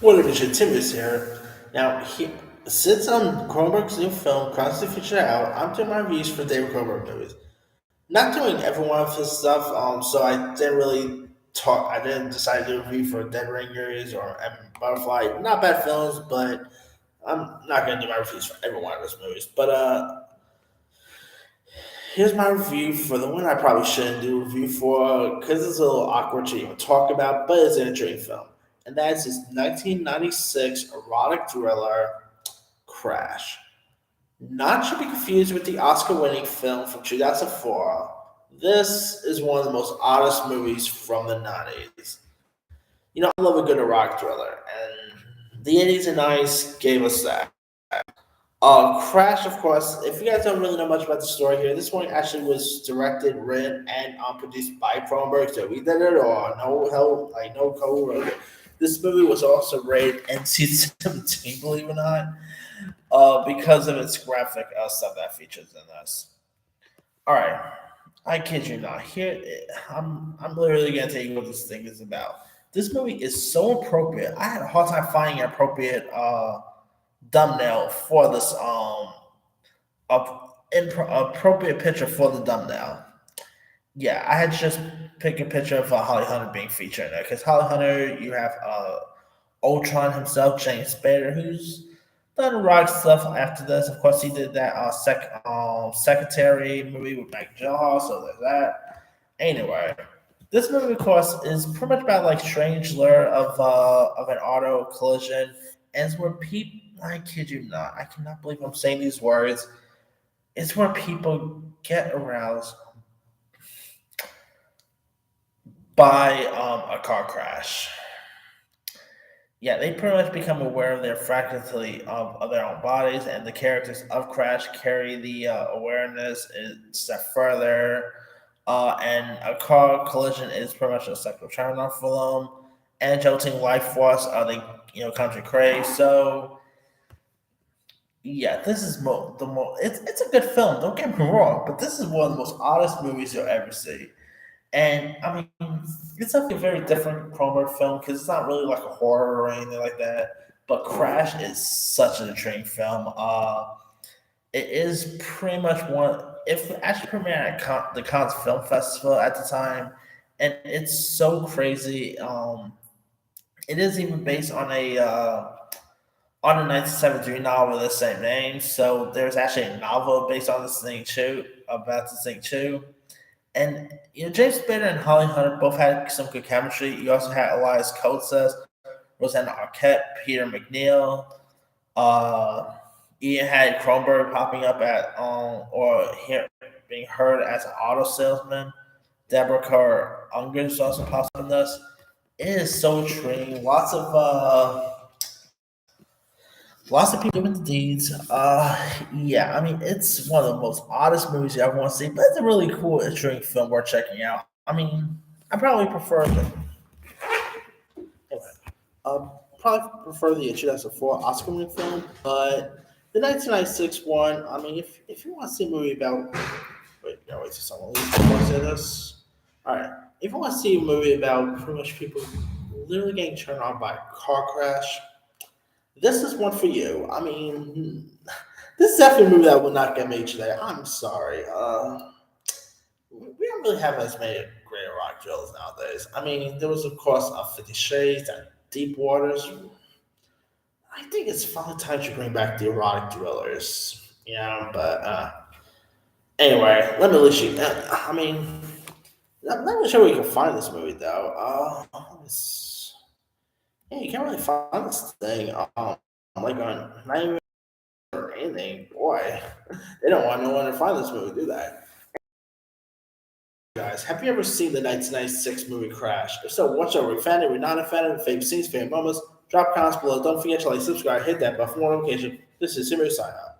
What if it's Timmons here? Now, since Cronenberg's new film constantly featured out, I'm doing my reviews for David Cronenberg movies. Not doing every one of his stuff, so I didn't really talk. I didn't decide to do a review for Dead Ringers or Butterfly. Not bad films, but I'm not gonna do my reviews for every one of those movies. But here's my review for the one I probably shouldn't do a review for because it's a little awkward to even talk about, but it's an interesting film, and that's his 1996 erotic thriller Crash. Not to be confused with the Oscar-winning film from 2004. This is one of the most oddest movies from the 90s. You know, I love a good erotic thriller, and the 80s and 90s gave us that. Crash, of course. If you guys don't really know much about the story here, this one actually was directed, written, and produced by Cronenberg. So we did it, or no help, like no co-wrote it. This movie was also rated NC-17, believe it or not, because of its graphic stuff that features in this. All right, I kid you not. Here, I'm literally gonna tell you what this thing is about. This movie is so appropriate. I had a hard time finding an appropriate thumbnail for this appropriate picture for the thumbnail. Yeah, I had to just pick a picture of Holly Hunter being featured in there because Holly Hunter, you have Ultron himself, James Spader, who's done rock stuff after this. Of course, he did that Secretary movie with Mike Gyllenhaal, so there's that. Anyway, this movie, of course, is pretty much about like strange lure of an auto collision, and it's where people. I kid you not. I cannot believe I'm saying these words. It's where people get aroused by a car crash. Yeah, they pretty much become aware of their fragility of their own bodies, and the characters of Crash carry the awareness a step further. And a car collision is pretty much a sexual turn off for them. And jolting life force, they country craze. So yeah, this is the most. It's a good film. Don't get me wrong, but this is one of the most oddest movies you'll ever see. And I mean, it's like a very different Cronenberg film because it's not really like a horror or anything like that. But Crash is such an intriguing film. It is pretty much one. If it actually premiered at the Cannes Film Festival at the time, and it's so crazy. It is even based on a 1973 novel of the same name. So there's actually a novel based on this thing too, about this thing too. And James Spader and Holly Hunter both had some good chemistry. You also had Elias Koteas, Rosanna Arquette, Peter McNeil. Uh, Ian had Kronberg popping up at being heard as an auto salesman. Deborah Kerr Ungers also pops up in this. It is so intriguing. Lots of people doing the deeds. Yeah, I mean, it's one of the most oddest movies you ever want to see, but it's a really cool, intriguing film worth checking out. I mean, I probably prefer the anyway, probably prefer the 2004 Oscar-winning film, but the 1996 one. I mean, if you want to see a movie about wait, no, wait, someone leave before I say this. All right, if you want to see a movie about pretty much people literally getting turned on by a car crash, this is one for you. I mean, this is definitely a movie that will not get made today. I'm sorry. We don't really have as many great rock drills nowadays. I mean, there was, of course, 50 Shades and Deep Waters. I think it's finally time to bring back the erotic thrillers. Yeah, but anyway, let me let you. I mean, I'm not really sure where you can find this movie, though. Yeah, you can't really find this thing. Like on not even or anything. Boy, they don't want no one to find this movie, do they? Guys, have you ever seen the 1996 movie Crash? If so, what's your fan? Are we not a fan of favorite scenes, favorite moments? Drop comments below. Don't forget to like, subscribe, hit that bell for more notification. This is Simmer sign out.